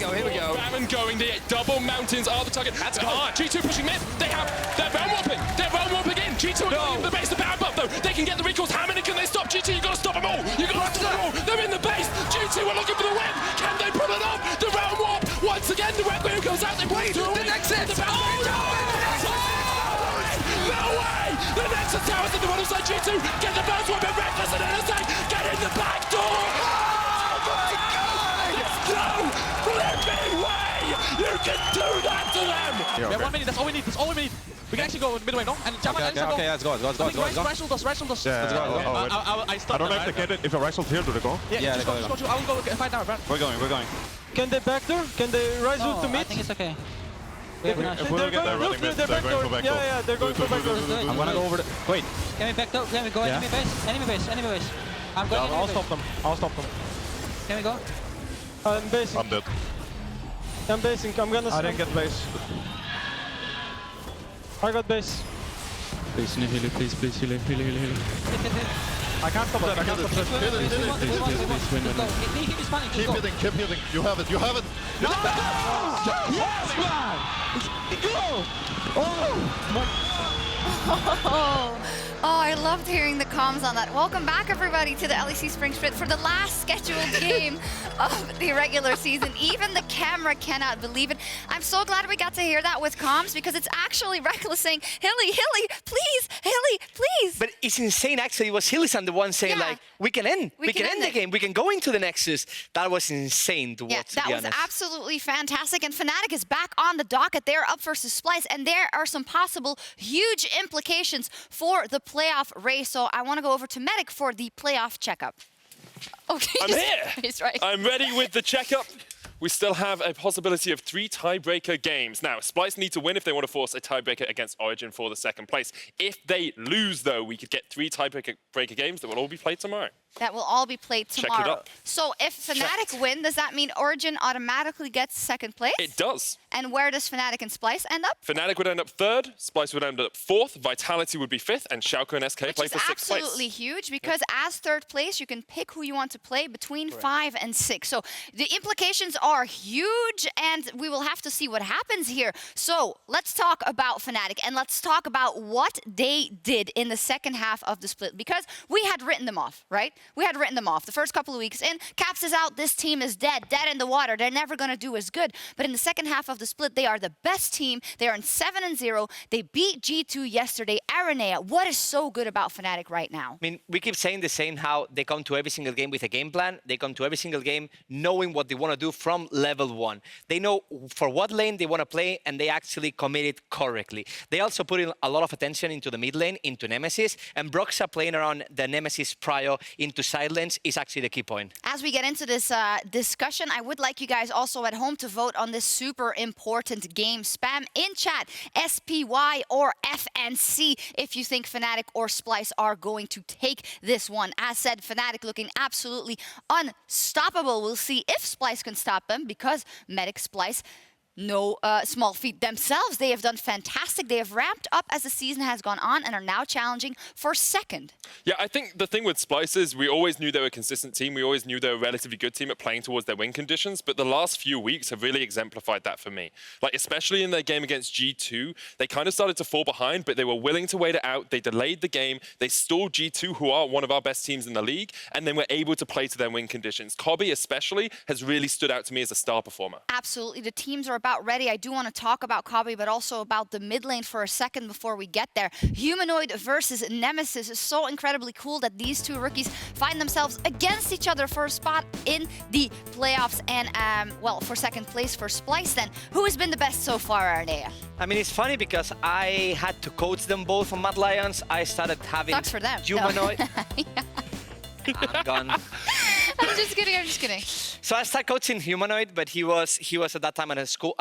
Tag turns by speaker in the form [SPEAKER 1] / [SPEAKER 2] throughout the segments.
[SPEAKER 1] go, here we go.
[SPEAKER 2] Baron going, the double mountains are the target.
[SPEAKER 1] That's hard.
[SPEAKER 2] G2 pushing mid. They're realm warping. They're realm warping in. G2 are going in the base. The Baron buff though. They can get the recalls. How many can they stop? G2, you gotta stop them all. You gotta stop them all. They're in the base. G2 are looking for the win. Can they pull it off? The realm warp. Once again, the Red Wave goes out. They wait. The Nexus. Oh no! No way! The Nexus towers in the one side. G2 get the bounce warp and Rekkles and Hylissang get in the back door. Oh my God! There's no flipping way you can do that to them.
[SPEAKER 3] We have 1 minute. That's all we need. That's all we need. We can actually go midway, no? And
[SPEAKER 1] Okay, let's go.
[SPEAKER 3] Let's go. Let's go.
[SPEAKER 1] Yeah, let's go.
[SPEAKER 3] I
[SPEAKER 4] don't know if they get it. If a Rexel here, do they go?
[SPEAKER 3] Yeah,
[SPEAKER 1] they go.
[SPEAKER 3] I will go find out, Brad.
[SPEAKER 4] We're going.
[SPEAKER 5] Can they backdoor? Can they rise route to
[SPEAKER 6] I
[SPEAKER 5] mid?
[SPEAKER 6] think it's okay.
[SPEAKER 4] If we don't get there running mid, they're going for backdoor.
[SPEAKER 5] Yeah, they're going for backdoor.
[SPEAKER 1] I'm gonna go over the... Wait.
[SPEAKER 6] Can we back door? Can we go enemy base? Enemy base. I'm going enemy
[SPEAKER 5] I'll
[SPEAKER 6] base.
[SPEAKER 5] stop them. I'll stop them.
[SPEAKER 6] Can we go?
[SPEAKER 5] I'm basing.
[SPEAKER 4] I'm dead.
[SPEAKER 5] I'm basing. I'm gonna...
[SPEAKER 4] I didn't get base.
[SPEAKER 5] I got base.
[SPEAKER 7] Please, please, heal.
[SPEAKER 4] I can't stop that. I can't stop that.
[SPEAKER 6] Keep
[SPEAKER 4] hitting. Keep hitting. You have it.
[SPEAKER 5] No! Yes, man! Go!
[SPEAKER 8] Oh, I loved hearing the comms on that. Welcome back, everybody, to the LEC Spring Split for the last scheduled game of the regular season. Even the camera cannot believe it. I'm so glad we got to hear that with comms because it's actually Rekkles saying, Hilly, please, Hilly, please.
[SPEAKER 1] But it's insane, actually. It was Hylissang the one saying, like, we can end the game. We can go into the Nexus. That was insane to watch,
[SPEAKER 8] that was absolutely fantastic. And Fnatic is back on the docket. They're up versus Splyce, and there are some possible huge implications for the playoff race. So I want to go over to Medic for the playoff checkup. Okay.
[SPEAKER 2] I'm here.
[SPEAKER 8] He's right.
[SPEAKER 2] I'm ready with the checkup. We still have a possibility of 3 tiebreaker games. Now, Splyce need to win if they want to force a tiebreaker against Origin for the 2nd place. If they lose, though, we could get 3 tiebreaker games that will all be played tomorrow.
[SPEAKER 8] That will all be played tomorrow.
[SPEAKER 2] Check it up.
[SPEAKER 8] So if Fnatic win, does that mean Origin automatically gets 2nd place?
[SPEAKER 2] It does.
[SPEAKER 8] And where does Fnatic and Splyce end up?
[SPEAKER 2] Fnatic would end up 3rd, Splyce would end up 4th, Vitality would be 5th, and Sjokz and SK play for 6th place.
[SPEAKER 8] Which is absolutely huge because as 3rd place, you can pick who you want to play between 5 and 6. So the implications are huge, and we will have to see what happens here. So let's talk about Fnatic, and let's talk about what they did in the 2nd half of the split, because we had written them off, right? We had written them off the first couple of weeks. And Caps is out, this team is dead in the water. They're never going to do as good. But in the 2nd half of the split, they are the best team. They are in 7-0. They beat G2 yesterday. Araneae, what is so good about Fnatic right now?
[SPEAKER 1] I mean, we keep saying the same, how they come to every single game with a game plan. They come to every single game knowing what they want to do from level 1. They know for what lane they want to play, and they actually commit it correctly. They also put in a lot of attention into the mid lane, into Nemesis, and Broxah playing around the Nemesis prior into side lanes is actually the key point.
[SPEAKER 8] As we get into this discussion, I would like you guys also at home to vote on this super important game. Spam in chat SPY or FNC if you think Fnatic or Splyce are going to take this one. As said, Fnatic looking absolutely unstoppable. We'll see if Splyce can stop them because Medic Splyce, no small feat themselves. They have done fantastic. They have ramped up as the season has gone on and are now challenging for 2nd.
[SPEAKER 2] Yeah, I think the thing with Splyce is we always knew they were a consistent team. We always knew they were a relatively good team at playing towards their win conditions. But the last few weeks have really exemplified that for me. Like, especially in their game against G2, they kind of started to fall behind, but they were willing to wait it out. They delayed the game. They stalled G2, who are one of our best teams in the league, and then were able to play to their win conditions. Kobbe, especially, has really stood out to me as a star performer.
[SPEAKER 8] Absolutely. The teams are about ready. I do want to talk about Kobbe, but also about the mid lane for a second before we get there. Humanoid versus Nemesis is so incredibly cool that these two rookies find themselves against each other for a spot in the playoffs and, well, for 2nd place for Splyce then. Who has been the best so far, Araneae?
[SPEAKER 1] I mean, it's funny because I had to coach them both on Mad Lions. I started having
[SPEAKER 8] Sucks for them.
[SPEAKER 1] Humanoid.
[SPEAKER 8] No.
[SPEAKER 1] I'm gone.
[SPEAKER 8] I'm just kidding.
[SPEAKER 1] So I started coaching Humanoid, but he was at that time at the school.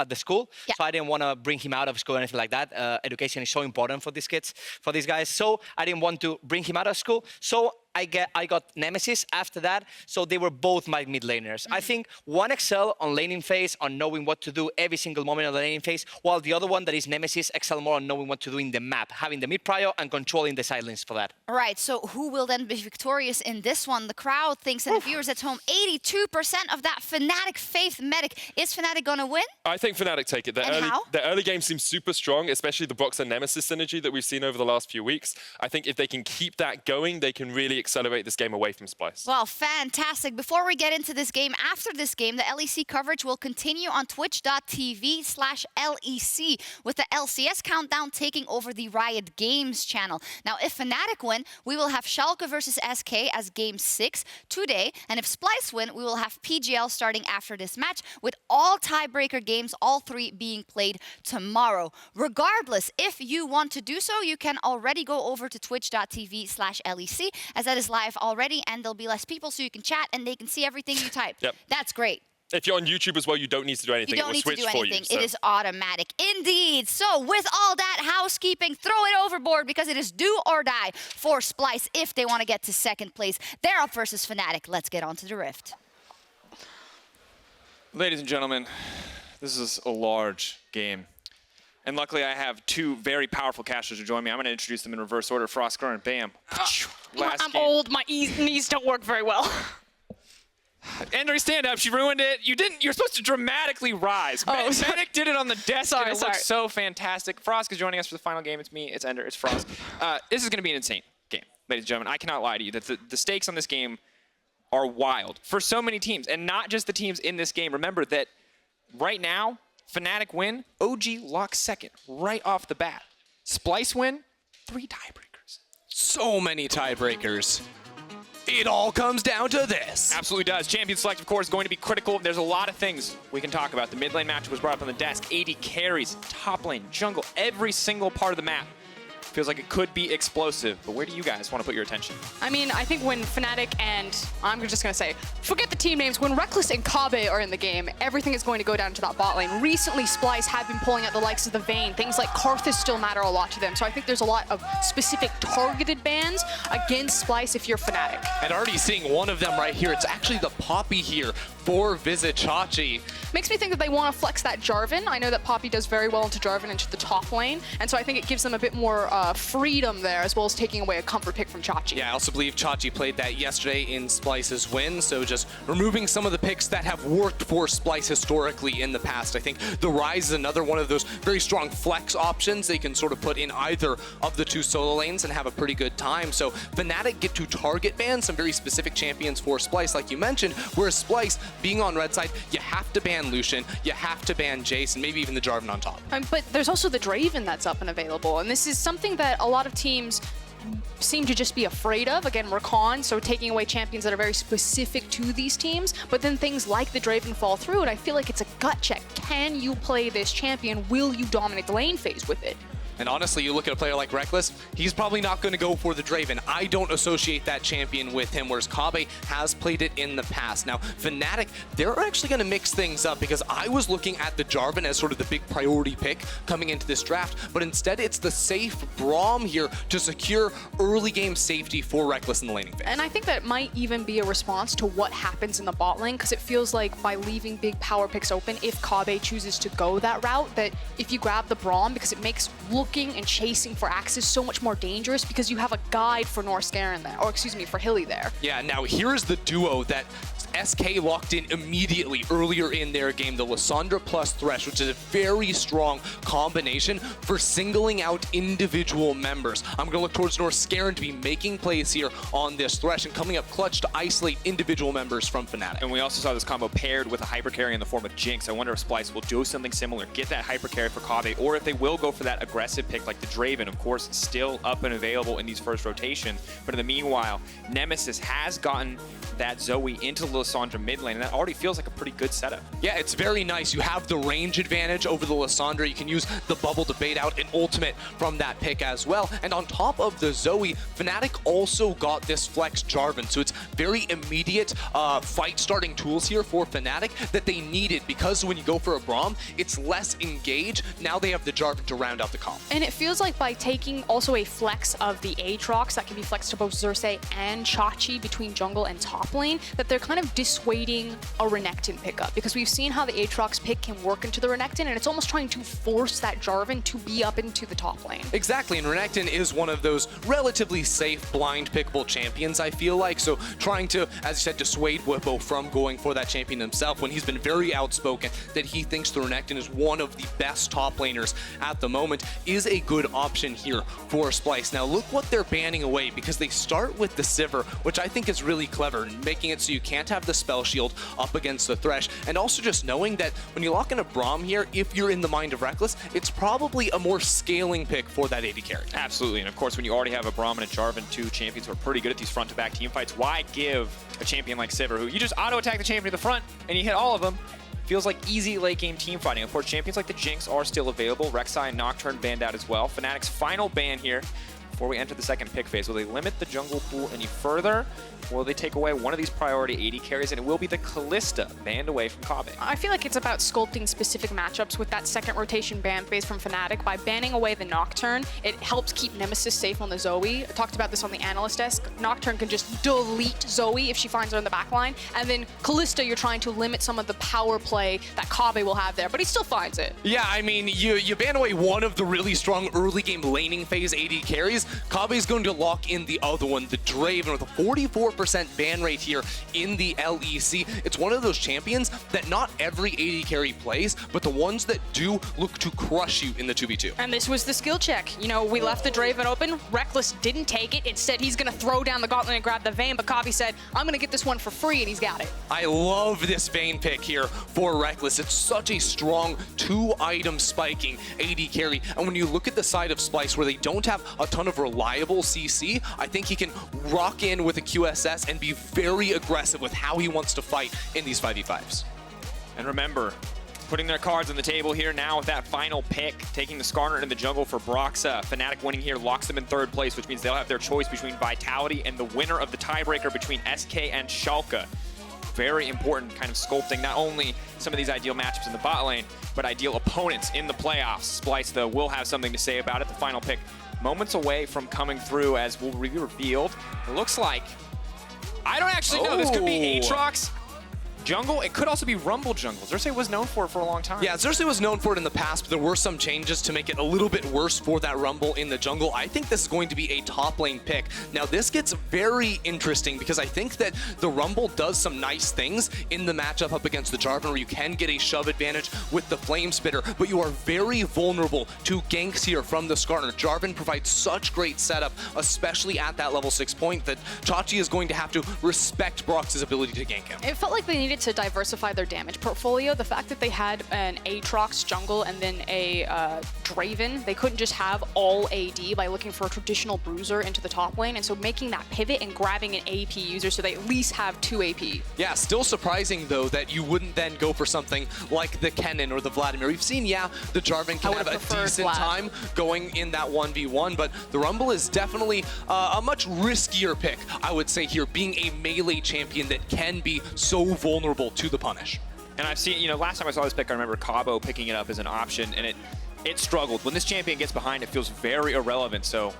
[SPEAKER 8] Yeah.
[SPEAKER 1] So I didn't want to bring him out of school or anything like that. Education is so important for these kids, for these guys. So I didn't want to bring him out of school. So I got Nemesis after that, so they were both my mid laners. I think one excel on laning phase, on knowing what to do every single moment of the laning phase, while the other one, that is Nemesis, excel more on knowing what to do in the map, having the mid prio and controlling the silence for that.
[SPEAKER 8] All right, so who will then be victorious in this one? The crowd thinks, and the viewers at home, 82% of that Fnatic Faith Medic. Is Fnatic gonna win?
[SPEAKER 2] I think Fnatic take it. The early game seems super strong, especially the Broxah Nemesis synergy that we've seen over the last few weeks. I think if they can keep that going, they can really accelerate this game away from Splyce.
[SPEAKER 8] Well, fantastic. Before we get into this game, after this game, the LEC coverage will continue on twitch.tv/LEC with the LCS countdown taking over the Riot Games channel. Now, if Fnatic win, we will have Sjokz versus SK as Game 6 today. And if Splyce win, we will have PGL starting after this match with all tiebreaker games, all 3 being played tomorrow. Regardless, if you want to do so, you can already go over to twitch.tv/LEC as that is live already, and there'll be less people so you can chat and they can see everything you type.
[SPEAKER 2] Yep.
[SPEAKER 8] That's great.
[SPEAKER 2] If you're on YouTube as well, you don't need to do anything.
[SPEAKER 8] You don't need to do anything.
[SPEAKER 2] So.
[SPEAKER 8] It is automatic. Indeed. So with all that housekeeping, throw it overboard because it is do or die for Splyce if they want to get to second place. They're up versus Fnatic. Let's get on to the Rift.
[SPEAKER 9] Ladies and gentlemen, this is a large game. And luckily I have 2 very powerful casters to join me. I'm going to introduce them in reverse order. Froskurinn and Bam.
[SPEAKER 10] I'm old. My knees don't work very well.
[SPEAKER 9] Andrea, stand up. She ruined it. You're supposed to dramatically rise. Medic did it on the desk, and it looks so fantastic. Frosk is joining us for the final game. It's me. It's Ender. It's Frosk. This is going to be an insane game, ladies and gentlemen. I cannot lie to you that the stakes on this game are wild for so many teams, and not just the teams in this game. Remember that right now, Fnatic win, OG locks second right off the bat. Splyce win, 3 tiebreakers.
[SPEAKER 11] So many tiebreakers. It all comes down to this.
[SPEAKER 9] Absolutely does. Champion select, of course, is going to be critical. There's a lot of things we can talk about. The mid lane match was brought up on the desk. AD carries, top lane, jungle, every single part of the map. Feels like it could be explosive, but where do you guys want to put your attention?
[SPEAKER 10] I mean, I think when Fnatic and, I'm just going to say, forget the team names, when Rekkles and Kobbe are in the game, everything is going to go down to that bot lane. Recently, Splyce have been pulling out the likes of the Vayne. Things like Karthus still matter a lot to them, so I think there's a lot of specific targeted bans against Splyce if you're Fnatic.
[SPEAKER 11] And already seeing one of them right here. It's actually the Poppy here for Vizicsacsi.
[SPEAKER 10] Makes me think that they want to flex that Jarvan. I know that Poppy does very well into Jarvan into the top lane, and so I think it gives them a bit more freedom there, as well as taking away a comfort pick from Chachi.
[SPEAKER 11] Yeah, I also believe Chachi played that yesterday in Splyce's win, so just removing some of the picks that have worked for Splyce historically in the past. I think the Rise is another one of those very strong flex options they can sort of put in either of the 2 solo lanes and have a pretty good time. So Fnatic get to target ban some very specific champions for Splyce, like you mentioned, whereas Splyce, being on red side, you have to ban Lucian, you have to ban Jace, and maybe even the Jarvan on top.
[SPEAKER 10] But there's also the Draven that's up and available, and this is something that a lot of teams seem to just be afraid of. Again, Recon, so taking away champions that are very specific to these teams, but then things like the Draven fall through, and I feel like it's a gut check. Can you play this champion? Will you dominate the lane phase with it?
[SPEAKER 11] And honestly, you look at a player like Rekkles, he's probably not going to go for the Draven. I don't associate that champion with him, whereas Kobbe has played it in the past. Now, Fnatic, they're actually going to mix things up because I was looking at the Jarvan as sort of the big priority pick coming into this draft, but instead it's the safe Braum here to secure early game safety for Rekkles in the laning phase.
[SPEAKER 10] And I think that might even be a response to what happens in the bot lane, because it feels like by leaving big power picks open, if Kobbe chooses to go that route, that if you grab the Braum, because it makes looking and chasing for axes so much more dangerous because you have a guide for Norskeren there, or excuse me, for Hilly there.
[SPEAKER 11] Yeah, now here's the duo that SK locked in immediately earlier in their game, the Lissandra plus Thresh, which is a very strong combination for singling out individual members. I'm going to look towards Norskeren to be making plays here on this Thresh and coming up clutch to isolate individual members from Fnatic.
[SPEAKER 9] And we also saw this combo paired with a hyper carry in the form of Jinx. I wonder if Splyce will do something similar, get that hyper carry for Kobbe, or if they will go for that aggressive pick like the Draven, of course, still up and available in these first rotations. But in the meanwhile, Nemesis has gotten that Zoe into the Lissandra mid lane, and that already feels like a pretty good setup.
[SPEAKER 11] Yeah, it's very nice. You have the range advantage over the Lissandra. You can use the bubble to bait out an ultimate from that pick as well. And on top of the Zoe, Fnatic also got this flex Jarvan. So it's very immediate fight starting tools here for Fnatic that they needed, because when you go for a Braum, it's less engage. Now they have the Jarvan to round out the comp.
[SPEAKER 10] And it feels like by taking also a flex of the Aatrox that can be flexed to both Xerxe and Sjokz between jungle and top lane, that they're kind of dissuading a Renekton pickup, because we've seen how the Aatrox pick can work into the Renekton, and it's almost trying to force that Jarvan to be up into the top lane.
[SPEAKER 11] Exactly, and Renekton is one of those relatively safe blind pickable champions, I feel like. So trying to, as you said, dissuade Bwipo from going for that champion himself, when he's been very outspoken that he thinks the Renekton is one of the best top laners at the moment, is a good option here for Splyce. Now look what they're banning away, because they start with the Sivir, which I think is really clever, making it so you can't have the spell shield up against the Thresh, and also just knowing that when you lock in a Braum here, if you're in the mind of Rekkles, it's probably a more scaling pick for that AD carry.
[SPEAKER 9] Absolutely, and of course when you already have a Braum and a Jarvan, two champions who are pretty good at these front-to-back team fights, why give a champion like Sivir, who you just auto-attack the champion to the front and you hit all of them? Feels like easy late-game team fighting. Of course, champions like the Jinx are still available. Rek'Sai and Nocturne banned out as well. Fnatic's final ban here before we enter the second pick phase. Will they limit the jungle pool any further? Will they take away one of these priority AD carries? And it will be the Kalista banned away from Kobbe.
[SPEAKER 10] I feel like it's about sculpting specific matchups with that second rotation ban phase from Fnatic. By banning away the Nocturne, it helps keep Nemesis safe on the Zoe. I talked about this on the Analyst desk. Nocturne can just delete Zoe if she finds her in the backline. And then Kalista, you're trying to limit some of the power play that Kobbe will have there, but he still finds it.
[SPEAKER 11] Yeah, I mean, you ban away one of the really strong early game laning phase AD carries. Kobbe is going to lock in the other one, the Draven, with a 44% ban rate here in the LEC. It's one of those champions that not every AD carry plays, but the ones that do look to crush you in the 2v2.
[SPEAKER 10] And this was the skill check. You know, we left the Draven open. Rekkles didn't take it. Instead, he's going to throw down the gauntlet and grab the Vayne, but Kobbe said, I'm going to get this one for free, and he's got it.
[SPEAKER 11] I love this Vayne pick here for Rekkles. It's such a strong two-item spiking AD carry. And when you look at the side of Splyce, where they don't have a ton of reliable CC, I think he can rock in with a QSS and be very aggressive with how he wants to fight in these 5v5s.
[SPEAKER 9] And remember, putting their cards on the table here now with that final pick, taking the Skarner into the jungle for Broxah. Fnatic winning here locks them in third place, which means they'll have their choice between Vitality and the winner of the tiebreaker between SK and Schalke. Very important kind of sculpting not only some of these ideal matchups in the bot lane, but ideal opponents in the playoffs. Splyce, though, will have something to say about it. The final pick moments away from coming through, as will be revealed. It looks like, I don't actually know, this could be Aatrox jungle. It could also be Rumble jungle. Xerxe was known for it for a long time.
[SPEAKER 11] Yeah, Xerxe was known for it in the past, but there were some changes to make it a little bit worse for that Rumble in the jungle. I think this is going to be a top lane pick. Now, this gets very interesting because I think that the Rumble does some nice things in the matchup up against the Jarvan, where you can get a shove advantage with the Flame Spitter, but you are very vulnerable to ganks here from the Skarner. Jarvan provides such great setup, especially at that level 6 point, that Chachi is going to have to respect Brox's ability to gank him.
[SPEAKER 10] It felt like they needed to diversify their damage portfolio. The fact that they had an Aatrox jungle and then a Draven, they couldn't just have all AD by looking for a traditional bruiser into the top lane, and so making that pivot and grabbing an AP user so they at least have 2 AP.
[SPEAKER 11] Yeah, still surprising though that you wouldn't then go for something like the Kennen or the Vladimir. We've seen, yeah, the Jarvan can have a decent time going in that 1v1, but the Rumble is definitely a much riskier pick, I would say here, being a melee champion that can be so vulnerable to the punish.
[SPEAKER 9] And I've seen, you know, last time I saw this pick, I remember Kobbe picking it up as an option, and it struggled. When this champion gets behind, it feels very irrelevant. So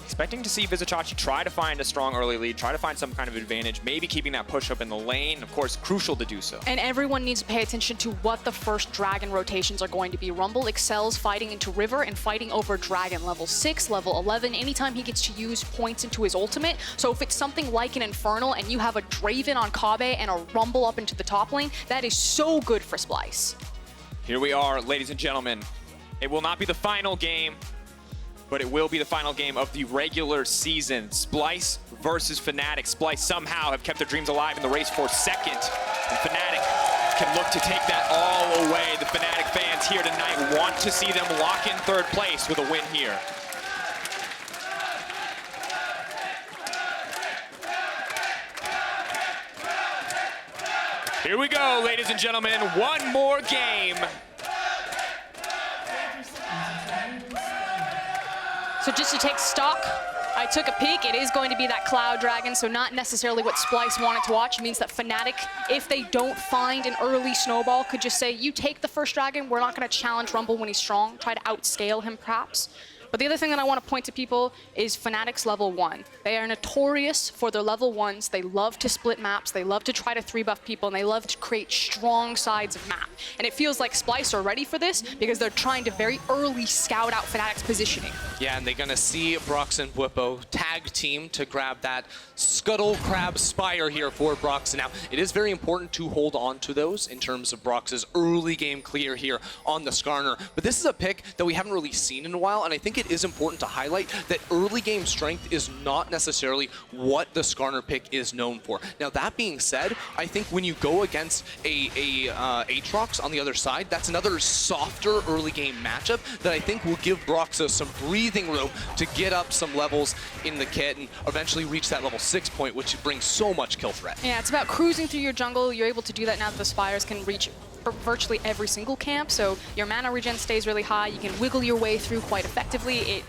[SPEAKER 9] expecting to see Vizicsacsi try to find a strong early lead, try to find some kind of advantage, maybe keeping that push up in the lane. Of course, crucial to do so.
[SPEAKER 10] And everyone needs to pay attention to what the first Dragon rotations are going to be. Rumble excels fighting into River and fighting over Dragon level 6, level 11, anytime he gets to use points into his ultimate. So if it's something like an Infernal and you have a Draven on Kobbe and a Rumble up into the top lane, that is so good for Splyce.
[SPEAKER 9] Here we are, ladies and gentlemen. It will not be the final game, but it will be the final game of the regular season. Splyce versus Fnatic. Splyce somehow have kept their dreams alive in the race for second. And Fnatic can look to take that all away. The Fnatic fans here tonight want to see them lock in third place with a win here. Here we go, ladies and gentlemen. One more game.
[SPEAKER 10] So just to take stock, I took a peek. It is going to be that Cloud Dragon, so not necessarily what Splyce wanted to watch. It means that Fnatic, if they don't find an early snowball, could just say, you take the first dragon. We're not going to challenge Rumble when he's strong. Try to outscale him, perhaps. But the other thing that I want to point to people is Fnatic's level 1. They are notorious for their level 1s. They love to split maps. They love to try to 3-buff people, and they love to create strong sides of map. And it feels like Splyce are ready for this because they're trying to very early scout out Fnatic's positioning.
[SPEAKER 11] Yeah, and they're going to see Broxah and Bwipo tag team to grab that Scuttle Crab Spire here for Broxah. Now, it is very important to hold on to those in terms of Broxah's early game clear here on the Skarner. But this is a pick that we haven't really seen in a while, and I think it is important to highlight that early game strength is not necessarily what the Skarner pick is known for. Now, that being said, I think when you go against a Aatrox on the other side, that's another softer early game matchup that I think will give Broxah some breathing room to get up some levels in the kit and eventually reach that level 6 point, which brings so much kill threat.
[SPEAKER 10] Yeah, it's about cruising through your jungle. You're able to do that now that the Spires can reach virtually every single camp, so your mana regen stays really high. You can wiggle your way through quite effectively. It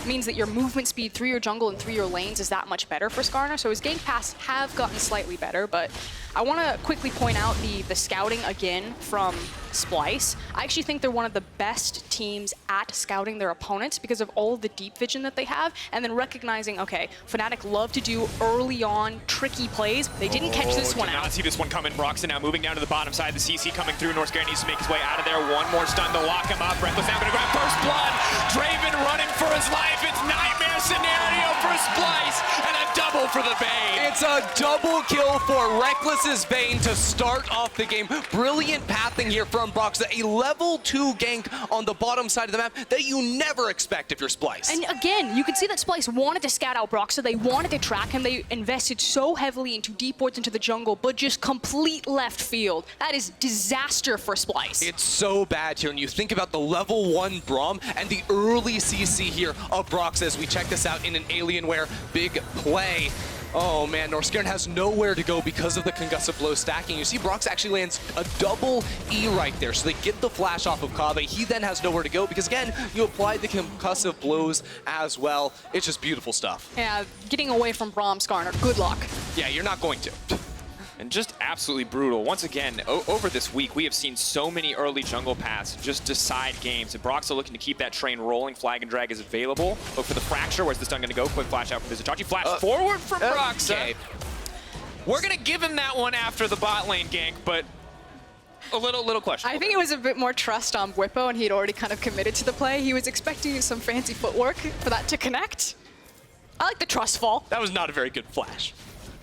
[SPEAKER 10] means that your movement speed through your jungle and through your lanes is that much better for Skarner, so his gank paths have gotten slightly better, but I want to quickly point out the scouting again from Splyce. I actually think they're one of the best teams at scouting their opponents because of all the deep vision that they have, and then recognizing, okay, Fnatic love to do early on tricky plays. They didn't catch this one
[SPEAKER 9] Did
[SPEAKER 10] out.
[SPEAKER 9] not see this one coming. Broxah now moving down to the bottom side. The CC coming through. Norskeren needs to make his way out of there. One more stun to lock him up. Rekkles now going to grab first blood. Draven running for his life. It's nightmare scenario for Splyce, and a double for the Vayne.
[SPEAKER 11] It's a double kill for Rekkles' Vayne to start off the game. Brilliant pathing here from Broxah. A level 2 gank on the bottom side of the map that you never expect if you're Splyce.
[SPEAKER 10] And again, you can see that Splyce wanted to scout out Broxah. They wanted to track him. They invested so heavily into deep wards into the jungle, but just complete left field. That is disaster for Splyce.
[SPEAKER 11] It's so bad here, and you think about the level 1 Braum and the early CC here of Broxah as we check this out in an Alienware big play. Oh man, Norskeren has nowhere to go because of the concussive blow stacking. You see Broxah actually lands a double E right there, so they get the flash off of Kobbe. He then has nowhere to go because again, you apply the concussive blows as well. It's just beautiful stuff.
[SPEAKER 10] Yeah, getting away from Braum, Skarner, good luck.
[SPEAKER 11] Yeah, you're not going to.
[SPEAKER 9] And just absolutely brutal. Once again, over this week, we have seen so many early jungle paths just decide games. And Broxah looking to keep that train rolling. Flag and drag is available. Look for the fracture. Where's the stun going to go? Quick flash out for Vizicsacsi. Flash forward from Broxah.
[SPEAKER 11] Okay.
[SPEAKER 9] We're going to give him that one after the bot lane gank, but a little question.
[SPEAKER 10] I think it was a bit more trust on Bwipo, and he'd already kind of committed to the play. He was expecting some fancy footwork for that to connect. I like the trust fall.
[SPEAKER 11] That was not a very good flash.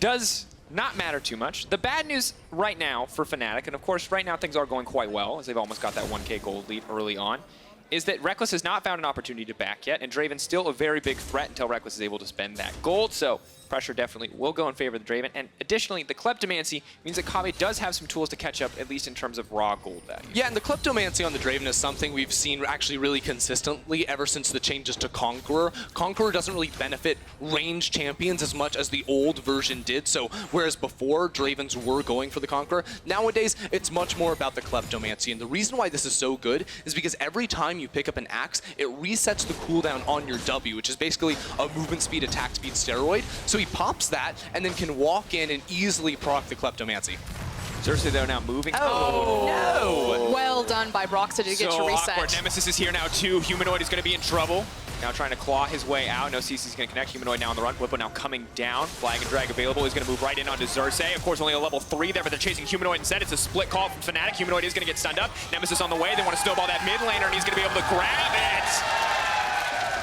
[SPEAKER 9] Does not matter too much. The bad news right now for Fnatic, and of course right now things are going quite well as they've almost got that 1K gold lead early on, is that Rekkles has not found an opportunity to back yet, and Draven's still a very big threat until Rekkles is able to spend that gold, so pressure definitely will go in favor of the Draven. And additionally, the Kleptomancy means that Kobbe does have some tools to catch up, at least in terms of raw gold value.
[SPEAKER 11] Yeah, and the Kleptomancy on the Draven is something we've seen actually really consistently ever since the changes to Conqueror. Conqueror doesn't really benefit ranged champions as much as the old version did, so whereas before Dravens were going for the Conqueror, nowadays it's much more about the Kleptomancy. And the reason why this is so good is because every time you pick up an axe, it resets the cooldown on your W, which is basically a movement speed, attack speed steroid. So he pops that and then can walk in and easily proc the Kleptomancy.
[SPEAKER 9] Xerxe though now moving.
[SPEAKER 11] Oh, no!
[SPEAKER 10] Well done by Broxah to get to reset.
[SPEAKER 9] Awkward. Nemesis is here now too. Humanoid is going to be in trouble. Now trying to claw his way out. No CC's going to connect. Humanoid now on the run. Bwipo now coming down. Flag and drag available. He's going to move right in onto Xerxe. Of course, only a level 3 there, but they're chasing Humanoid instead. It's a split call from Fnatic. Humanoid is going to get stunned up. Nemesis on the way. They want to snowball that mid laner, and he's going to be able to grab it.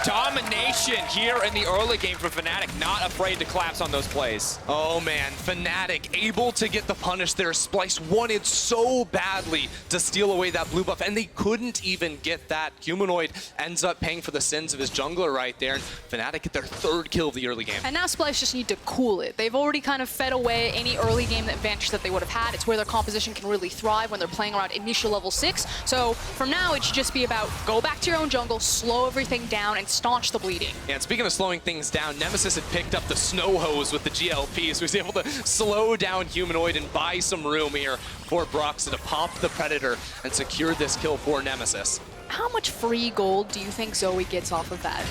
[SPEAKER 9] Domination here in the early game for Fnatic, not afraid to collapse on those plays.
[SPEAKER 11] Oh man, Fnatic able to get the punish there. Splyce wanted so badly to steal away that blue buff, and they couldn't even get that. Humanoid ends up paying for the sins of his jungler right there, and Fnatic get their 3rd kill of the early game.
[SPEAKER 10] And now Splyce just need to cool it. They've already kind of fed away any early game advantage that they would have had. It's where their composition can really thrive when they're playing around initial level 6. So from now, it should just be about go back to your own jungle, slow everything down, and staunch the bleeding.
[SPEAKER 11] Yeah, and speaking of slowing things down, Nemesis had picked up the snow hose with the GLP, so he's able to slow down Humanoid and buy some room here for Broxah to pop the Predator and secure this kill for Nemesis.
[SPEAKER 10] How much free gold do you think Zoe gets off of that?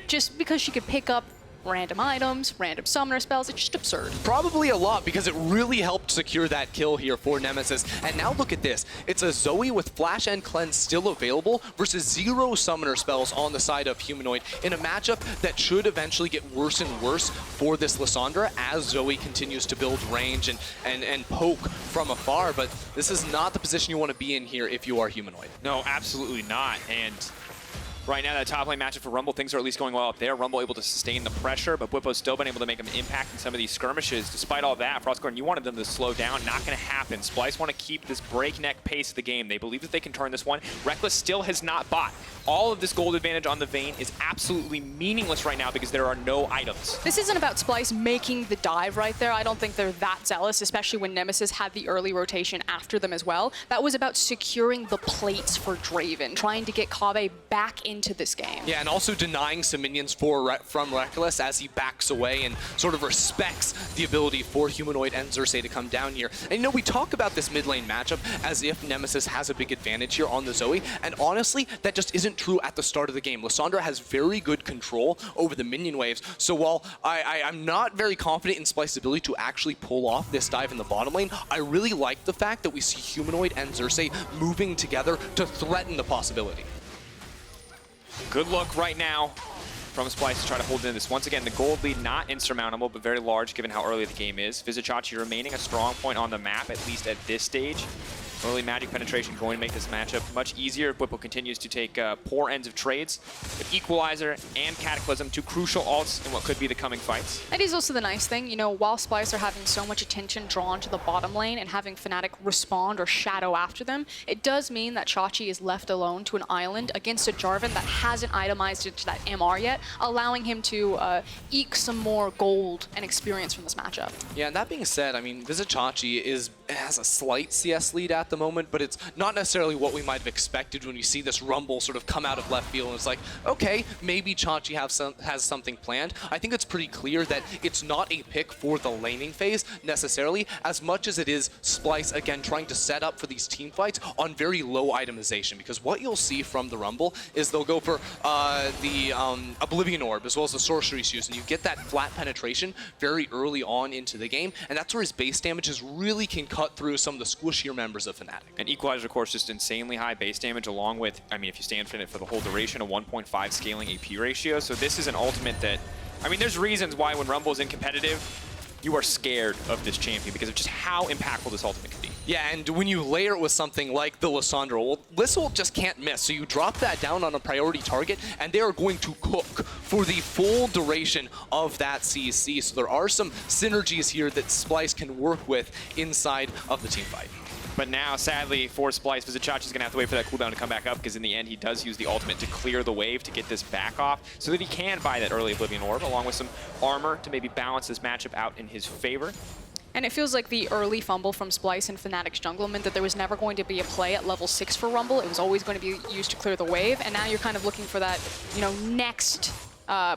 [SPEAKER 10] Just because she could pick up random items, random summoner spells, it's just absurd.
[SPEAKER 11] Probably a lot, because it really helped secure that kill here for Nemesis. And now look at this. It's a Zoe with Flash and Cleanse still available versus 0 summoner spells on the side of Humanoid in a matchup that should eventually get worse and worse for this Lissandra as Zoe continues to build range and poke from afar. But this is not the position you want to be in here if you are Humanoid.
[SPEAKER 9] No, absolutely not. And right now, that top lane matchup for Rumble, things are at least going well up there. Rumble able to sustain the pressure, but Bwipo's still been able to make an impact in some of these skirmishes. Despite all that, Froskurinn, you wanted them to slow down. Not going to happen. Splyce want to keep this breakneck pace of the game. They believe that they can turn this one. Rekkles still has not bought. All of this gold advantage on the Vayne is absolutely meaningless right now because there are no items.
[SPEAKER 10] This isn't about Splyce making the dive right there. I don't think they're that zealous, especially when Nemesis had the early rotation after them as well. That was about securing the plates for Draven, trying to get Kobbe back into this game.
[SPEAKER 11] Yeah, and also denying some minions from Rekkles as he backs away and sort of respects the ability for Humanoid and Xerxe to come down here. And you know, we talk about this mid lane matchup as if Nemesis has a big advantage here on the Zoe, and honestly, that just isn't true at the start of the game. Lissandra has very good control over the minion waves, so while I'm not very confident in Splyce's ability to actually pull off this dive in the bottom lane, I really like the fact that we see Humanoid and Xerxe moving together to threaten the possibility.
[SPEAKER 9] Good look right now from Splyce to try to hold in this. Once again, the gold lead not insurmountable, but very large given how early the game is. Vizicsacsi remaining a strong point on the map, at least at this stage. Early magic penetration going to make this matchup much easier. Bwipo continues to take poor ends of trades, with Equalizer and Cataclysm, two crucial alts in what could be the coming fights.
[SPEAKER 10] That is also the nice thing, you know, while Splyce are having so much attention drawn to the bottom lane and having Fnatic respond or shadow after them, it does mean that Sjokz is left alone to an island against a Jarvan that hasn't itemized it to that MR yet, allowing him to eke some more gold and experience from this matchup.
[SPEAKER 11] Yeah, and that being said, I mean, Vizicsacsi has a slight CS lead at the moment, but it's not necessarily what we might have expected when you see this Rumble sort of come out of left field, and it's like, okay, maybe Sjokz has something planned. I think it's pretty clear that it's not a pick for the laning phase necessarily, as much as it is Splyce, again, trying to set up for these team fights on very low itemization, because what you'll see from the Rumble is they'll go for the Oblivion Orb as well as the Sorcery Shoes, and you get that flat penetration very early on into the game, and that's where his base damages really can cut through some of the squishier members of Fnatic.
[SPEAKER 9] And Equalizer, of course, just insanely high base damage, along with, I mean, if you stay infinite for the whole duration, a 1.5 scaling AP ratio. So this is an ultimate that, I mean, there's reasons why when Rumble's in competitive, you are scared of this champion because of just how impactful this ultimate can be.
[SPEAKER 11] Yeah, and when you layer it with something like the Lissandra, well, Lissandra just can't miss. So you drop that down on a priority target, and they are going to cook for the full duration of that CC. So there are some synergies here that Splyce can work with inside of the team fight.
[SPEAKER 9] But now, sadly, for Splyce, Vizicsacsi is going to have to wait for that cooldown to come back up, because in the end, he does use the ultimate to clear the wave to get this back off so that he can buy that early Oblivion Orb, along with some armor to maybe balance this matchup out in his favor.
[SPEAKER 10] And it feels like the early fumble from Splyce and Fnatic's jungle meant that there was never going to be a play at level 6 for Rumble. It was always going to be used to clear the wave, and now you're kind of looking for that, you know, next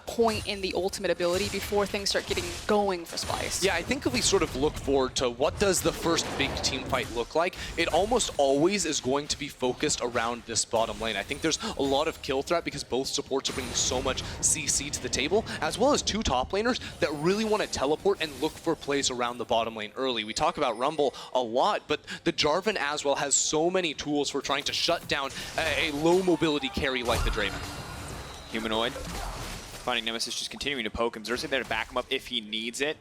[SPEAKER 10] point in the ultimate ability before things start getting going for Splyce.
[SPEAKER 11] Yeah, I think if we sort of look forward to what does the first big team fight look like, it almost always is going to be focused around this bottom lane. I think there's a lot of kill threat because both supports are bringing so much CC to the table, as well as two top laners that really want to teleport and look for plays around the bottom lane early. We talk about Rumble a lot, but the Jarvan as well has so many tools for trying to shut down a low mobility carry like the Draven.
[SPEAKER 9] Humanoid finding Nemesis just continuing to poke him. Xerxe there to back him up if he needs it.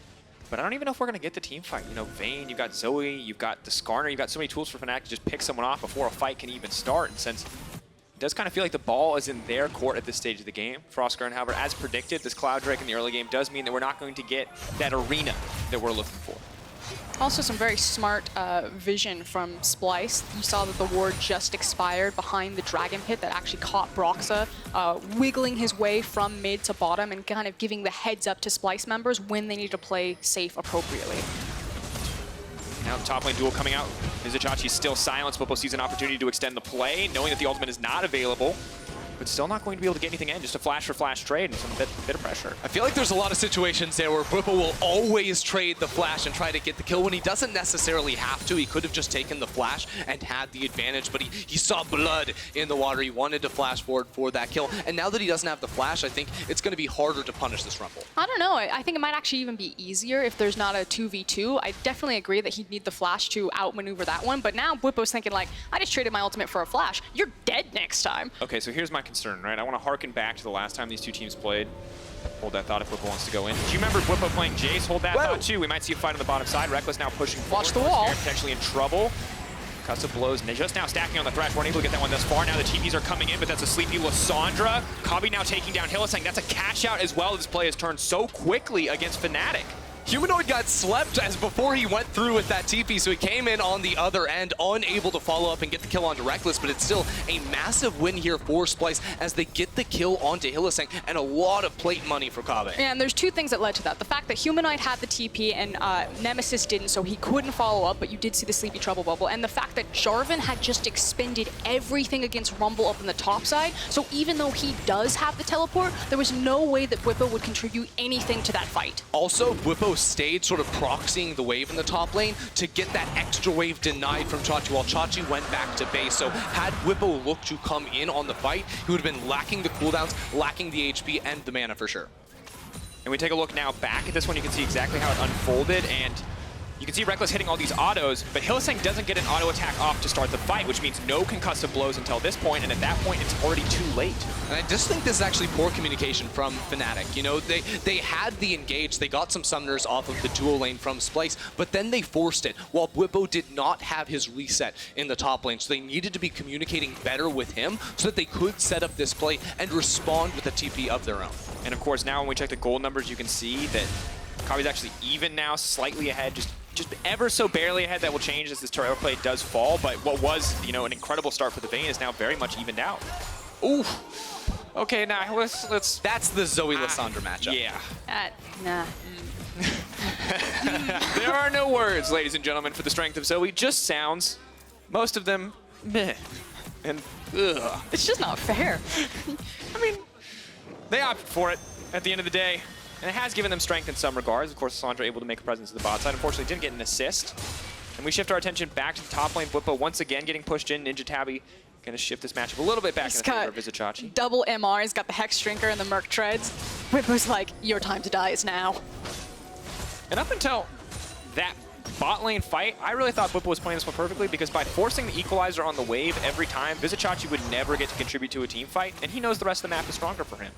[SPEAKER 9] But I don't even know if we're going to get the team fight. You know, Vayne, you've got Zoe, you've got the Skarner, you've got so many tools for Fnatic to just pick someone off before a fight can even start. And since it does kind of feel like the ball is in their court at this stage of the game, Froskurinn, however, as predicted, this Cloud Drake in the early game does mean that we're not going to get that arena that we're looking for.
[SPEAKER 10] Also some very smart vision from Splyce. You saw that the ward just expired behind the Dragon Pit that actually caught Broxah, wiggling his way from mid to bottom and kind of giving the heads up to Splyce members when they need to play safe appropriately.
[SPEAKER 9] Now the top lane duel coming out. Vizicsacsi is still silenced. Bwipo sees an opportunity to extend the play, knowing that the ultimate is not available. but still not going to be able to get anything in. Just a flash for flash trade and some bit of pressure.
[SPEAKER 11] I feel like there's a lot of situations there where Bwipo will always trade the flash and try to get the kill when he doesn't necessarily have to. He could have just taken the flash and had the advantage, but he saw blood in the water. He wanted to flash forward for that kill. And now that he doesn't have the flash, I think it's going to be harder to punish this Rumble.
[SPEAKER 10] I don't know. I think it might actually even be easier if there's not a 2v2. I definitely agree that he'd need the flash to outmaneuver that one, but now Bwipo's thinking like, I just traded my ultimate for a flash. You're dead next time.
[SPEAKER 9] Okay, so here's my concern, right? I want to harken back to the last time these two teams played. Hold that thought if Bwipo wants to go in. Do you remember Bwipo playing Jace? Hold that thought too. We might see a fight on the bottom side. Rekkles now pushing forward.
[SPEAKER 10] Watch the wall.
[SPEAKER 9] Potentially in trouble. Cuts of blows, and they just now stacking on the Thresh. Weren't able to get that one thus far. Now the TPs are coming in, but that's a sleepy Lissandra. Kobbe now taking down Hylissang. That's a cash out as well. This play has turned so quickly against Fnatic.
[SPEAKER 11] Humanoid got slept as before he went through with that TP, so he came in on the other end, unable to follow up and get the kill onto Rekkles, but it's still a massive win here for Splyce as they get the kill onto Hylissang and a lot of plate money for Kobbe.
[SPEAKER 10] And there's two things that led to that. The fact that Humanoid had the TP and Nemesis didn't, so he couldn't follow up, but you did see the Sleepy Trouble bubble. And the fact that Jarvan had just expended everything against Rumble up on the top side, so even though he does have the teleport, there was no way that Bwipo would contribute anything to that fight.
[SPEAKER 11] Also, Bwipo stayed sort of proxying the wave in the top lane to get that extra wave denied from Chachi while Chachi went back to base. So had Bwipo looked to come in on the fight, he would have been lacking the cooldowns, lacking the HP, and the mana for sure.
[SPEAKER 9] And we take a look now back at this one, you can see exactly how it unfolded, and you can see Rekkles hitting all these autos, but Hylissang doesn't get an auto attack off to start the fight, which means no concussive blows until this point, and at that point, it's already too late.
[SPEAKER 11] And I just think this is actually poor communication from Fnatic. You know, they had the engage, they got some summoners off of the duo lane from Splyce, but then they forced it, while Bwipo did not have his reset in the top lane, so they needed to be communicating better with him so that they could set up this play and respond with a TP of their own.
[SPEAKER 9] And of course, now when we check the gold numbers, you can see that Kobbe's actually even now, slightly ahead, just ever so barely ahead. That will change as this turret play does fall, but what was, you know, an incredible start for the Vayne is now very much evened out.
[SPEAKER 11] Ooh.
[SPEAKER 9] Okay, now let's.
[SPEAKER 11] That's the Zoe Lissandra matchup.
[SPEAKER 9] Yeah.
[SPEAKER 10] Nah.
[SPEAKER 9] There are no words, ladies and gentlemen, for the strength of Zoe. Just sounds. Most of them, meh. And ugh.
[SPEAKER 10] It's just not fair.
[SPEAKER 9] I mean, they opted for it at the end of the day. And it has given them strength in some regards. Of course, Lissandra able to make a presence to the bot side. Unfortunately, didn't get an assist. And we shift our attention back to the top lane. Bwipo once again getting pushed in. Ninja Tabby going to shift this matchup a little bit back in the favor of Vizicsacsi.
[SPEAKER 10] Double MR, he's got the Hex Drinker and the Merc Treads. Bwipo's like, your time to die is now.
[SPEAKER 9] And up until that bot lane fight, I really thought Bwipo was playing this one perfectly because by forcing the equalizer on the wave every time, Vizicsacsi would never get to contribute to a team fight, and he knows the rest of the map is stronger for him.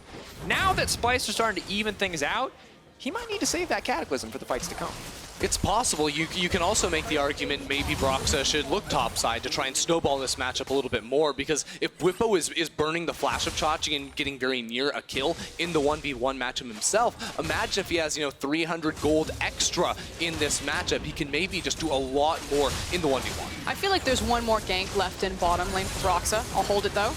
[SPEAKER 9] Now that Splyce are starting to even things out, he might need to save that Cataclysm for the fights to come.
[SPEAKER 11] It's possible. You can also make the argument maybe Broxah should look topside to try and snowball this matchup a little bit more, because if Bwipo is burning the flash of Chachi and getting very near a kill in the 1v1 matchup himself, imagine if he has, 300 gold extra in this matchup. He can maybe just do a lot more in the 1v1.
[SPEAKER 10] I feel like there's one more gank left in bottom lane for Broxah. I'll hold it though.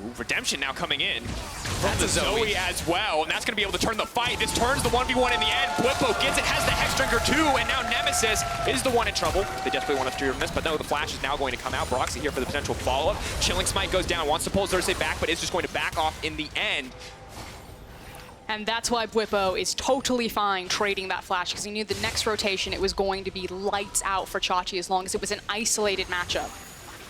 [SPEAKER 9] Ooh, Redemption now coming in from the Zoe as well, and that's going to be able to turn the fight. This turns the 1v1 in the end. Bwipo gets it, has the Hex Drinker too, and now Nemesis is the one in trouble. They desperately want to steer from this, but no, the flash is now going to come out. Broxah here for the potential follow-up. Chilling Smite goes down, wants to pull Xerxe back, but is just going to back off in the end.
[SPEAKER 10] And that's why Bwipo is totally fine trading that flash, because he knew the next rotation it was going to be lights out for Chachi as long as it was an isolated matchup.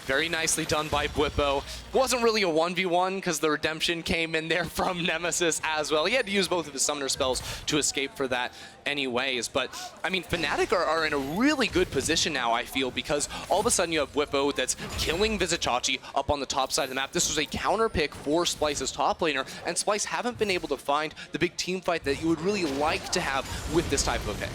[SPEAKER 11] Very nicely done by Bwipo. Wasn't really a 1v1 because the redemption came in there from Nemesis as well. He had to use both of his summoner spells to escape for that anyways. But, I mean, Fnatic are in a really good position now, I feel, because all of a sudden you have Bwipo that's killing Vizicsacsi up on the top side of the map. This was a counter pick for Splyce's top laner, and Splyce haven't been able to find the big team fight that you would really like to have with this type of a pick.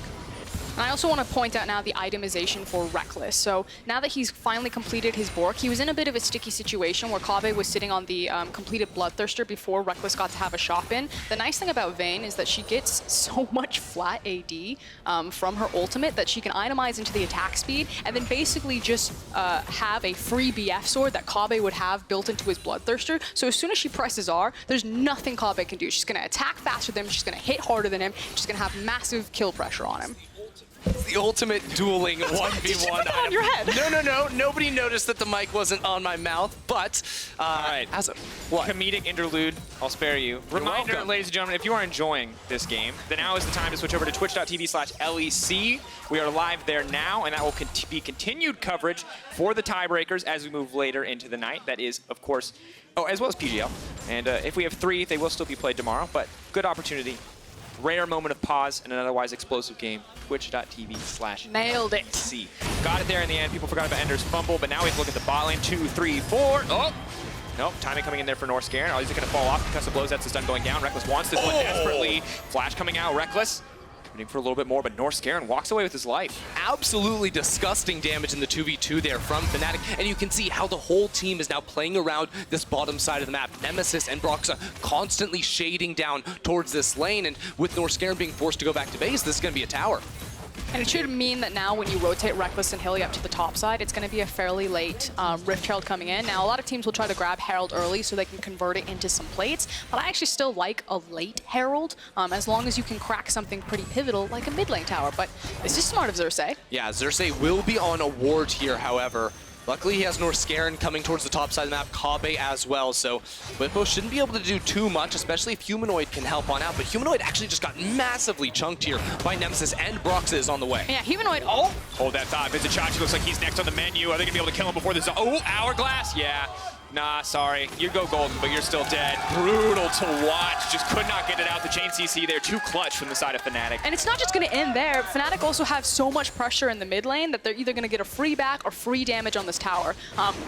[SPEAKER 10] And I also want to point out now the itemization for Rekkles. So now that he's finally completed his Bork, he was in a bit of a sticky situation where Kobbe was sitting on the completed Bloodthirster before Rekkles got to have a shop in. The nice thing about Vayne is that she gets so much flat AD from her ultimate that she can itemize into the attack speed and then basically just have a free BF sword that Kobbe would have built into his Bloodthirster. So as soon as she presses R, there's nothing Kobbe can do. She's going to attack faster than him, she's going to hit harder than him, she's going to have massive kill pressure on him.
[SPEAKER 11] It's the ultimate dueling 1v1.
[SPEAKER 10] Did you put that on your head?
[SPEAKER 11] No. Nobody noticed that the mic wasn't on my mouth, but
[SPEAKER 9] All right.
[SPEAKER 11] as a what?
[SPEAKER 9] Comedic interlude. I'll spare you. Reminder,
[SPEAKER 11] welcome.
[SPEAKER 9] ladies and gentlemen, if you are enjoying this game, then now is the time to switch over to twitch.tv/LEC. We are live there now, and that will be continued coverage for the tiebreakers as we move later into the night. That is, of course, as well as PGL. And if we have 3, they will still be played tomorrow, but good opportunity. Rare moment of pause in an otherwise explosive game. Twitch.tv/LEC.
[SPEAKER 10] Nailed it.
[SPEAKER 9] Got it there in the end. People forgot about Ender's fumble, but now we have to look at the bot lane. 2, 3, 4. Oh! Nope, timing coming in there for Norskeren. Oh, he's going to fall off because of blows. That's the stun going down. Rekkles wants this one desperately. Flash coming out. Rekkles waiting for a little bit more, but Norskeren walks away with his life.
[SPEAKER 11] Absolutely disgusting damage in the 2v2 there from Fnatic, and you can see how the whole team is now playing around this bottom side of the map. Nemesis and Broxah constantly shading down towards this lane, and with Norskeren being forced to go back to base, this is going to be a tower.
[SPEAKER 10] And it should mean that now when you rotate Rekkles and Hilly up to the top side, it's going to be a fairly late Rift Herald coming in. Now, a lot of teams will try to grab Herald early so they can convert it into some plates, but I actually still like a late Herald, as long as you can crack something pretty pivotal like a mid lane tower. But this is smart of Xerxe.
[SPEAKER 11] Yeah, Xerxe will be on a ward here, however. Luckily, he has Norskeren coming towards the top side of the map, Kobbe as well, so Bwipo shouldn't be able to do too much, especially if Humanoid can help on out, but Humanoid actually just got massively chunked here by Nemesis, and Broxah is on the way.
[SPEAKER 10] Yeah, Humanoid,
[SPEAKER 9] Hold that thought. Vizicsacsi looks like he's next on the menu. Are they going to be able to kill him before this? Oh, Hourglass? Yeah. Nah, sorry. You go golden, but you're still dead. Brutal to watch. Just could not get it out. The chain CC there. Too clutch from the side of Fnatic.
[SPEAKER 10] And it's not just going to end there. Fnatic also have so much pressure in the mid lane that they're either going to get a free back or free damage on this tower.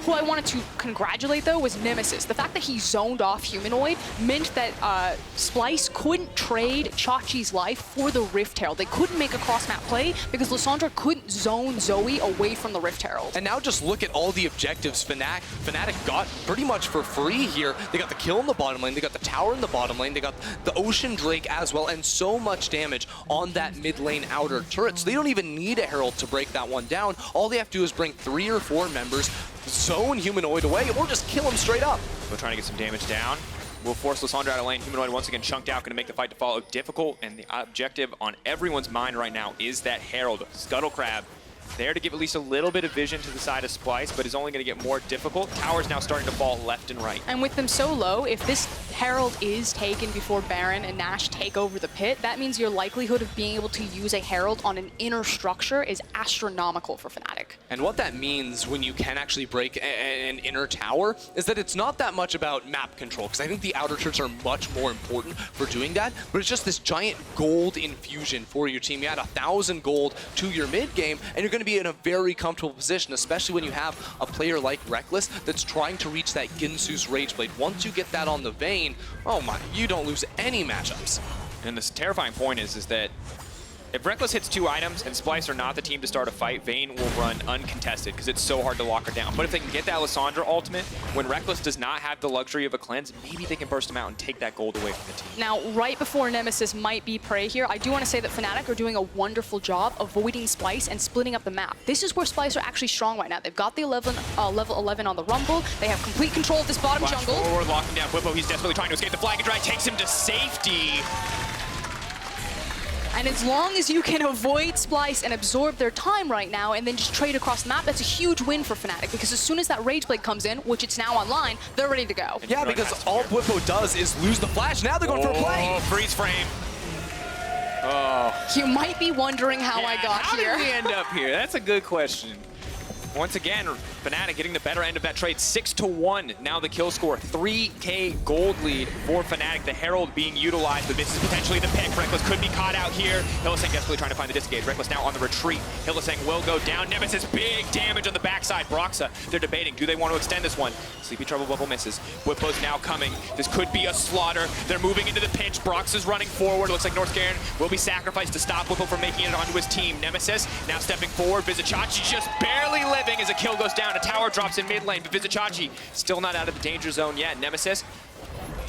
[SPEAKER 10] Who I wanted to congratulate, though, was Nemesis. The fact that he zoned off Humanoid meant that Splyce couldn't trade Chachi's life for the Rift Herald. They couldn't make a cross-map play because Lissandra couldn't zone Zoe away from the Rift Herald.
[SPEAKER 11] And now just look at all the objectives Fnatic got pretty much for free here. They got the kill in the bottom lane, they got the tower in the bottom lane, they got the Ocean Drake as well, and so much damage on that mid lane outer turret. So they don't even need a Herald to break that one down. All they have to do is bring 3 or 4 members, zone Humanoid away, or just kill him straight up.
[SPEAKER 9] We're trying to get some damage down. We'll force Lissandra out of lane. Humanoid once again chunked out, going to make the fight to follow difficult, and the objective on everyone's mind right now is that Herald. Scuttle Crab there to give at least a little bit of vision to the side of Splyce, but is only going to get more difficult. Tower's now starting to fall left and right.
[SPEAKER 10] And with them so low, if this Herald is taken before Baron and Nash take over the pit, that means your likelihood of being able to use a Herald on an inner structure is astronomical for Fnatic.
[SPEAKER 11] And what that means when you can actually break an inner tower is that it's not that much about map control, because I think the outer turrets are much more important for doing that, but it's just this giant gold infusion for your team. You add 1,000 gold to your mid game, and you're going to be in a very comfortable position, especially when you have a player like Rekkles that's trying to reach that Ginsu's Rageblade. Once you get that on the Vayne, oh my, you don't lose any matchups.
[SPEAKER 9] And this terrifying point is that if Rekkles hits 2 items and Splyce are not the team to start a fight, Vayne will run uncontested because it's so hard to lock her down. But if they can get that Lissandra ultimate, when Rekkles does not have the luxury of a cleanse, maybe they can burst him out and take that gold away from the team.
[SPEAKER 10] Now, right before Nemesis might be prey here, I do want to say that Fnatic are doing a wonderful job avoiding Splyce and splitting up the map. This is where Splyce are actually strong right now. They've got the level 11 on the Rumble. They have complete control of this bottom
[SPEAKER 9] Flash
[SPEAKER 10] jungle.
[SPEAKER 9] Forward, locking down Bwipo. He's desperately trying to escape the flag and dry. Takes him to safety.
[SPEAKER 10] And as long as you can avoid Splyce and absorb their time right now and then just trade across the map, that's a huge win for Fnatic, because as soon as that Rageblade comes in, which it's now online, they're ready to go.
[SPEAKER 11] Yeah, because all Bwipo does is lose the flash. Now they're going for a play.
[SPEAKER 9] Oh, freeze frame. Oh.
[SPEAKER 10] You might be wondering how I got here.
[SPEAKER 9] How did we end up here? That's a good question. Once again, Fnatic getting the better end of that trade, 6-1. Now the kill score, 3K gold lead for Fnatic. The Herald being utilized, but this is potentially the pick. Rekkles could be caught out here. Hylissang desperately trying to find the disengage. Rekkles now on the retreat. Hylissang will go down. Nemesis, big damage on the backside. Broxah, they're debating. Do they want to extend this one? Sleepy Trouble Bubble misses. Bwipo's now coming. This could be a slaughter. They're moving into the pinch. Broxah's running forward. It looks like Norskeren will be sacrificed to stop Bwipo from making it onto his team. Nemesis now stepping forward. Vizicsacsi just barely living as a kill goes down. A tower drops in mid lane, but Vizicsacsi still not out of the danger zone yet. Nemesis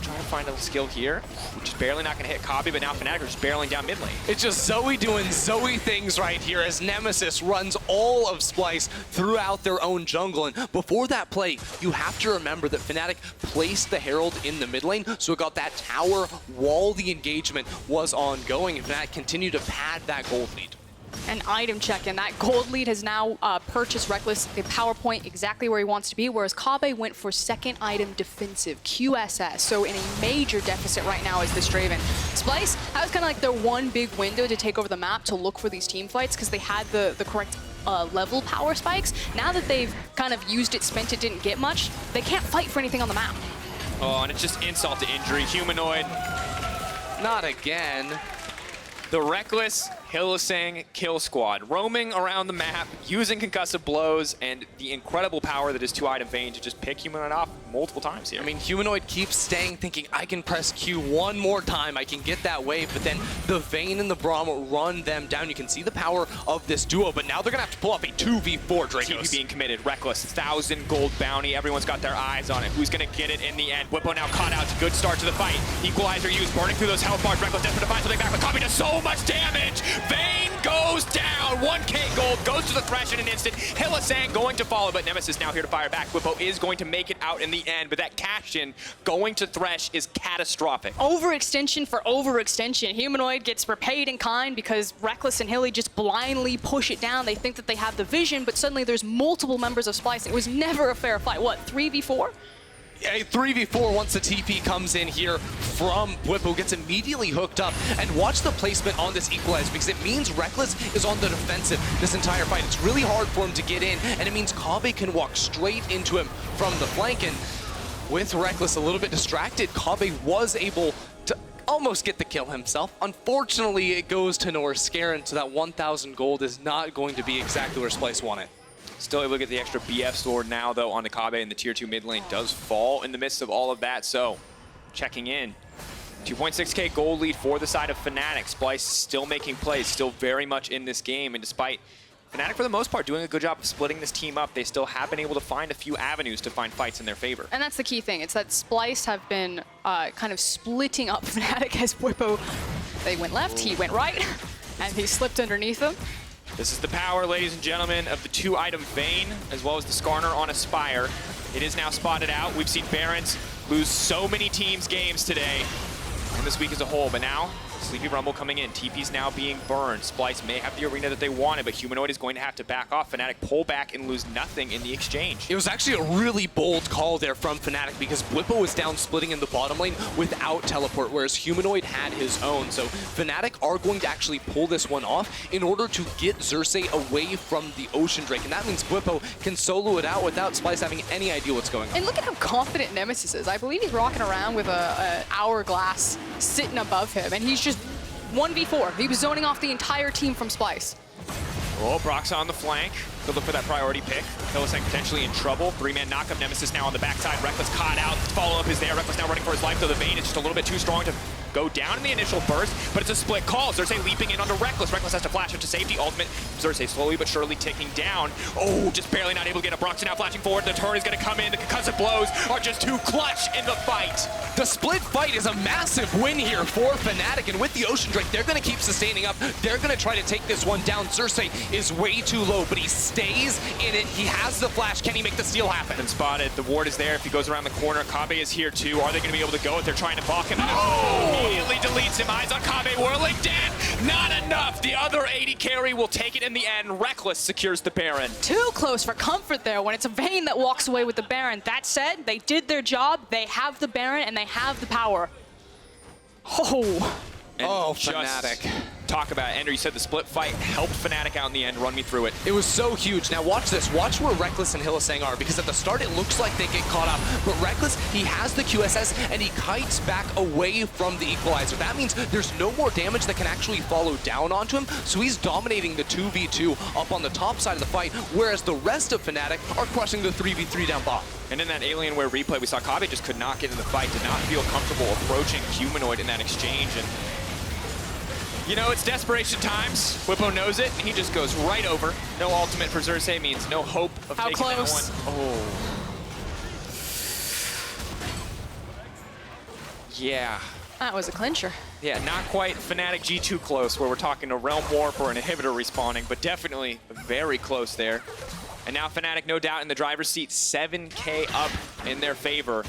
[SPEAKER 9] trying to find a skill here. Just barely not going to hit Kobbe, but now Fnatic are just barreling down mid lane.
[SPEAKER 11] It's just Zoe doing Zoe things right here as Nemesis runs all of Splyce throughout their own jungle. And before that play, you have to remember that Fnatic placed the Herald in the mid lane, so it got that tower while the engagement was ongoing, and Fnatic continued to pad that gold lead.
[SPEAKER 10] An item check in. That gold lead has now purchased Rekkles the power point exactly where he wants to be, whereas Kobbe went for second item defensive, QSS. So in a major deficit right now is this Draven. Splyce, that was kind of like their one big window to take over the map to look for these team fights because they had the correct level power spikes. Now that they've kind of used it, spent it, didn't get much, they can't fight for anything on the map.
[SPEAKER 9] Oh, and it's just insult to injury. Humanoid.
[SPEAKER 11] Not again.
[SPEAKER 9] The Rekkles Hylissang kill squad, roaming around the map, using concussive blows, and the incredible power that is 2-item Vayne to just pick Humanoid off multiple times here.
[SPEAKER 11] I mean, Humanoid keeps staying, thinking, I can press Q one more time, I can get that wave, but then the Vayne and the Braum run them down. You can see the power of this duo, but now they're gonna have to pull up a 2v4 Drakos.
[SPEAKER 9] TP being committed, Rekkles, 1,000 gold bounty, everyone's got their eyes on it. Who's gonna get it in the end? Bwipo now caught out, it's a good start to the fight. Equalizer used, burning through those health bars. Rekkles desperate to find something back, but Kobbe does so much damage! Vayne goes down, 1k gold, goes to the Thresh in an instant. Hylissang going to follow, but Nemesis now here to fire back. Bwipo is going to make it out in the end, but that cash-in going to Thresh is catastrophic.
[SPEAKER 10] Overextension for overextension. Humanoid gets repaid in kind because Rekkles and Hilly just blindly push it down. They think that they have the vision, but suddenly there's multiple members of Splyce. It was never a fair fight. What, 3v4?
[SPEAKER 11] A 3v4 once the TP comes in here from Bwipo, gets immediately hooked up, and watch the placement on this equalizer because it means Rekkles is on the defensive this entire fight. It's really hard for him to get in, and it means Kobbe can walk straight into him from the flank, and with Rekkles a little bit distracted, Kobbe was able to almost get the kill himself. Unfortunately, it goes to Norskeren, so that 1,000 gold is not going to be exactly where Splyce wanted.
[SPEAKER 9] Still able to get the extra BF sword now, though, on the Kobbe, and the tier 2 mid lane does fall in the midst of all of that. So, checking in. 2.6k gold lead for the side of Fnatic. Splyce still making plays, still very much in this game, and despite Fnatic, for the most part, doing a good job of splitting this team up, they still have been able to find a few avenues to find fights in their favor.
[SPEAKER 10] And that's the key thing. It's that Splyce have been kind of splitting up Fnatic as Bwipo. They went left, he went right, and he slipped underneath them.
[SPEAKER 9] This is the power, ladies and gentlemen, of the 2-item Vayne, as well as the Skarner on Aspire. It is now spotted out. We've seen Barons lose so many teams games today, and this week as a whole, but now Sleepy Rumble coming in. TP's now being burned. Splyce may have the arena that they wanted, but Humanoid is going to have to back off. Fnatic pull back and lose nothing in the exchange.
[SPEAKER 11] It was actually a really bold call there from Fnatic because Bwipo was down splitting in the bottom lane without teleport, whereas Humanoid had his own. So Fnatic are going to actually pull this one off in order to get Xerxe away from the Ocean Drake. And that means Bwipo can solo it out without Splyce having any idea what's going on.
[SPEAKER 10] And look at how confident Nemesis is. I believe he's rocking around with a hourglass sitting above him, and he's just 1v4. He was zoning off the entire team from Splyce.
[SPEAKER 9] Oh, Broxah on the flank. Good look for that priority pick. Hylissang potentially in trouble. 3-man knockup. Nemesis now on the backside. Rekkles caught out. Follow-up is there. Rekkles now running for his life, though the Vayne is just a little bit too strong to go down in the initial burst, but it's a split call. Xerxe leaping in onto Rekkles. Rekkles has to flash into safety. Ultimate. Xerxe slowly but surely ticking down. Oh, just barely not able to get a Broxah now flashing forward. The turn is going to come in. The concussive blows are just too clutch in the fight.
[SPEAKER 11] The split fight is a massive win here for Fnatic, and with the Ocean Drake, they're going to keep sustaining up. They're going to try to take this one down. Xerxe is way too low, but he stays in it. He has the flash. Can he make the steal happen?
[SPEAKER 9] And spotted. The ward is there. If he goes around the corner, Kobbe is here too. Are they going to be able to go if they're trying to balk him? Oh! Immediately deletes him. Eyes on Kobbe, whirling dead. Not enough. The other AD carry will take it in the end. Rekkles secures the Baron.
[SPEAKER 10] Too close for comfort there when it's a Vayne that walks away with the Baron. That said, they did their job. They have the Baron and they have the power. Oh.
[SPEAKER 9] And
[SPEAKER 11] Fnatic.
[SPEAKER 9] Talk about it. Ender, you said the split fight helped Fnatic out in the end. Run me through it.
[SPEAKER 11] It was so huge. Now watch this. Watch where Rekkles and Hylissang are, because at the start it looks like they get caught up. But Rekkles, he has the QSS and he kites back away from the equalizer. That means there's no more damage that can actually follow down onto him. So he's dominating the 2v2 up on the top side of the fight, whereas the rest of Fnatic are crushing the 3v3 down bottom.
[SPEAKER 9] And in that Alienware replay, we saw Kobbe just could not get in the fight, did not feel comfortable approaching Humanoid in that exchange. And you know, it's desperation times. Bwipo knows it, and he just goes right over. No ultimate for Xerxe means no hope of
[SPEAKER 10] How
[SPEAKER 9] taking
[SPEAKER 10] close?
[SPEAKER 9] that one. Oh. Yeah.
[SPEAKER 10] That was a clincher.
[SPEAKER 9] Yeah, not quite Fnatic G2 close, where we're talking a Realm Warp or an inhibitor respawning, but definitely very close there. And now Fnatic, no doubt, in the driver's seat, 7k up in their favor.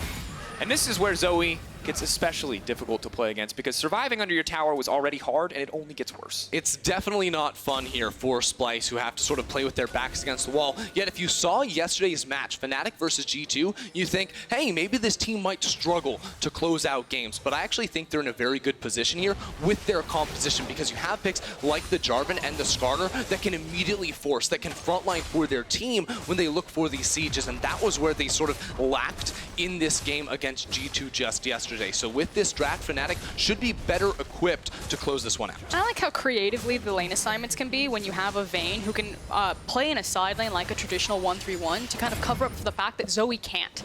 [SPEAKER 9] And this is where Zoe gets especially difficult to play against because surviving under your tower was already hard and it only gets worse.
[SPEAKER 11] It's definitely not fun here for Splyce, who have to sort of play with their backs against the wall. Yet if you saw yesterday's match, Fnatic versus G2, you think, hey, maybe this team might struggle to close out games. But I actually think they're in a very good position here with their composition because you have picks like the Jarvan and the Skarner that can immediately force, that can frontline for their team when they look for these sieges. And that was where they sort of lacked in this game against G2 just yesterday. So with this draft, Fnatic should be better equipped to close this one out.
[SPEAKER 10] I like how creatively the lane assignments can be when you have a Vayne who can play in a side lane like a traditional 1-3-1 to kind of cover up for the fact that Zoe can't.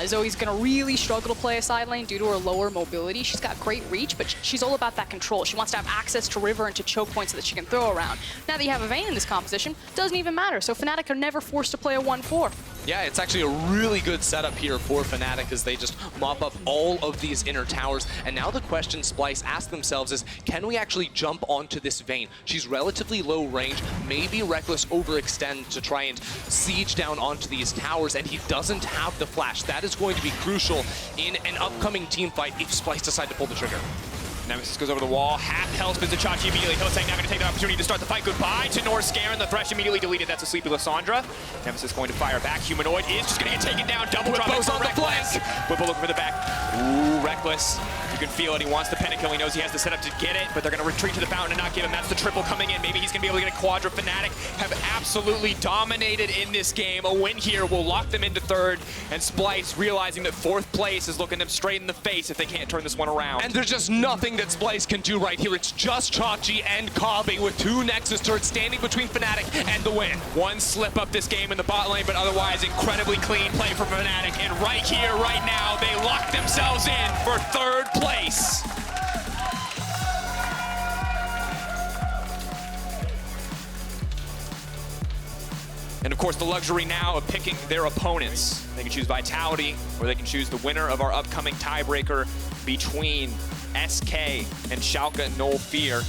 [SPEAKER 10] Zoe's going to really struggle to play a side lane due to her lower mobility. She's got great reach, but she's all about that control. She wants to have access to river and to choke points so that she can throw around. Now that you have a Vayne in this composition, doesn't even matter. So Fnatic are never forced to play a 1-4.
[SPEAKER 11] Yeah, it's actually a really good setup here for Fnatic as they just mop up all of these inner towers. And now the question Splyce asked themselves is, can we actually jump onto this Vayne? She's relatively low range. Maybe Rekkles overextend to try and siege down onto these towers, and he doesn't have the flash. That is going to be crucial in an upcoming team fight if Splyce decide to pull the trigger.
[SPEAKER 9] Nemesis goes over the wall, half health Vizicsacsi immediately. Hylissang now going to take the opportunity to start the fight. Goodbye to Norskeren. The Thresh immediately deleted. That's a sleepy Lissandra. Nemesis going to fire back. Humanoid is just going to get taken down. Double drop on the flank. Bwipo looking for the back. Ooh, Rekkles. You can feel it. He wants the pentakill. He knows he has the setup to get it, but they're going to retreat to the fountain and not give him. That's the triple coming in. Maybe he's going to be able to get a quadra. Fnatic have absolutely dominated in this game. A win here will lock them into third, and Splyce realizing that fourth place is looking them straight in the face if they can't turn this one around.
[SPEAKER 11] And there's just nothing that Splyce can do right here. It's just Sjokz and Kobbe with two Nexus turrets standing between Fnatic and the win.
[SPEAKER 9] One slip up this game in the bot lane, but otherwise incredibly clean play from Fnatic. And right here, right now, they lock themselves in for third place. And of course, the luxury now of picking their opponents. They can choose Vitality, or they can choose the winner of our upcoming tiebreaker between SK and Schalke 04.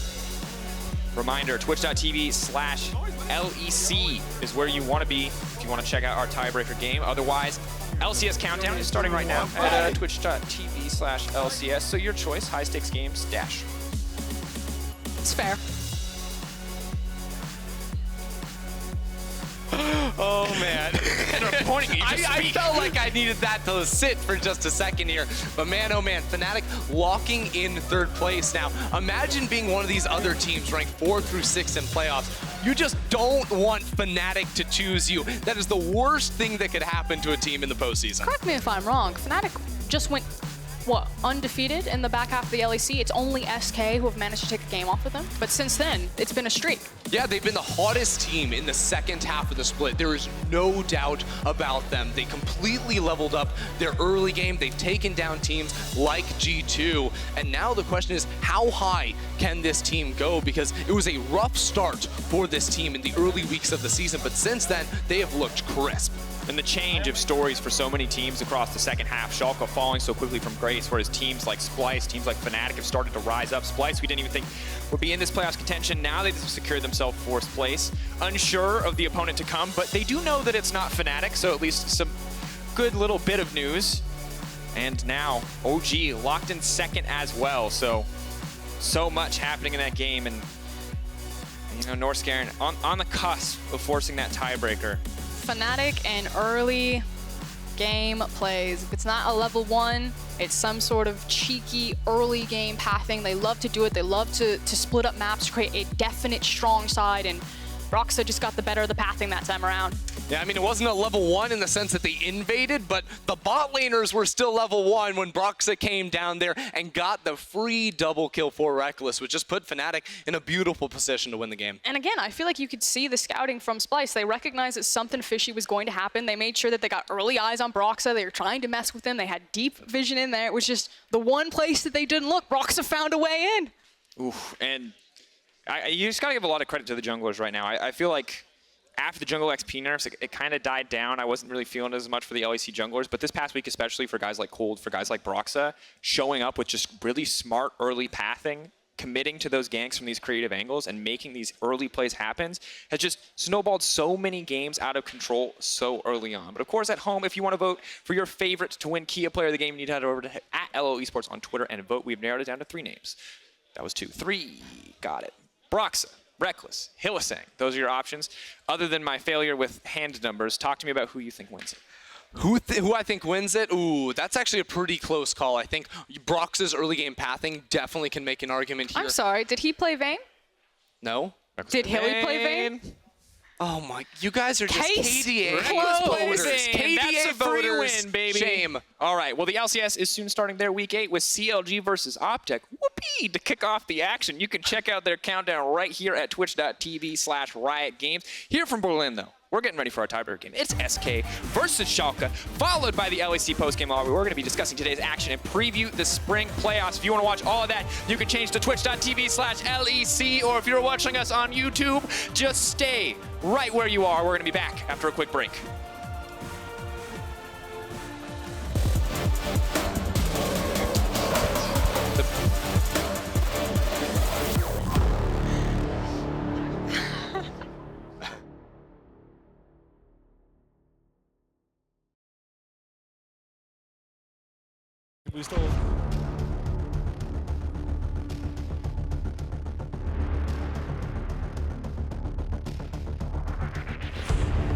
[SPEAKER 9] Reminder, twitch.tv/LEC is where you want to be if you want to check out our tiebreaker game. Otherwise, LCS Countdown is starting right now at twitch.tv/LCS. So your choice, high stakes games, dash.
[SPEAKER 10] It's fair.
[SPEAKER 11] Oh, man. I felt like I needed that to sit for just a second here. But man, oh man, Fnatic locking in third place. Now, imagine being one of these other teams ranked 4 through 6 in playoffs. You just don't want Fnatic to choose you. That is the worst thing that could happen to a team in the postseason.
[SPEAKER 10] Correct me if I'm wrong. Fnatic just went, what, undefeated in the back half of the LEC. It's only SK who have managed to take a game off of them. But since then, it's been a streak.
[SPEAKER 11] Yeah, they've been the hottest team in the second half of the split. There is no doubt about them. They completely leveled up their early game. They've taken down teams like G2. And now the question is, how high can this team go? Because it was a rough start for this team in the early weeks of the season. But since then, they have looked crisp.
[SPEAKER 9] And the change of stories for so many teams across the second half. Schalke falling so quickly from grace, whereas teams like Splyce, teams like Fnatic have started to rise up. Splyce, we didn't even think would be in this playoffs contention. Now they've secured themselves fourth place. Unsure of the opponent to come, but they do know that it's not Fnatic, so at least some good little bit of news. And now OG locked in second as well. So much happening in that game. And you know, Norskeren on the cusp of forcing that tiebreaker.
[SPEAKER 10] Fnatic and early game plays. If it's not a level 1, it's some sort of cheeky early game pathing. They love to do it. They love to split up maps to create a definite strong side, and Broxah just got the better of the pathing that time around.
[SPEAKER 11] Yeah, I mean, it wasn't a level 1 in the sense that they invaded, but the bot laners were still level 1 when Broxah came down there and got the free double kill for Rekkles, which just put Fnatic in a beautiful position to win the game.
[SPEAKER 10] And again, I feel like you could see the scouting from Splyce. They recognized that something fishy was going to happen. They made sure that they got early eyes on Broxah. They were trying to mess with him. They had deep vision in there. It was just the one place that they didn't look. Broxah found a way in.
[SPEAKER 9] Oof, and you just gotta give a lot of credit to the junglers right now. I feel like after the jungle XP nerfs, it kind of died down. I wasn't really feeling it as much for the LEC junglers, but this past week, especially for guys like Cold, for guys like Broxah, showing up with just really smart early pathing committing to those ganks from these creative angles and making these early plays happen has just snowballed so many games out of control so early on. But of course, at home, if you want to vote for your favorite to win Kia Player of the Game, you need to head over to @LO Esports on Twitter and vote. We've narrowed it down to 3 names. That was 2. 3. Got it. Broxah, Rekkles, Hylissang. Those are your options. Other than my failure with hand numbers, talk to me about who you think wins it.
[SPEAKER 11] Who I think wins it? Ooh, that's actually a pretty close call. I think Broxah's early game pathing definitely can make an argument here.
[SPEAKER 10] I'm sorry, did he play Vayne?
[SPEAKER 11] No?
[SPEAKER 10] Did Hilly play Vayne?
[SPEAKER 11] Oh my, you guys are just
[SPEAKER 10] Case
[SPEAKER 11] KDA
[SPEAKER 10] closed.
[SPEAKER 11] voters. KDA
[SPEAKER 9] That's a free
[SPEAKER 11] voters.
[SPEAKER 9] win, baby.
[SPEAKER 11] Shame.
[SPEAKER 9] All right, well, the LCS is soon starting their week 8 with CLG versus Optic. Whoopee! To kick off the action. You can check out their countdown right here at twitch.tv/riotgames. Here from Berlin, though, we're getting ready for our tiebreaker game. It's SK versus Sjokz, followed by the LEC postgame lobby. We're going to be discussing today's action and preview the spring playoffs. If you want to watch all of that, you can change to twitch.tv/LEC, or if you're watching us on YouTube, just stay right where you are. We're going to be back after a quick break.
[SPEAKER 5] We still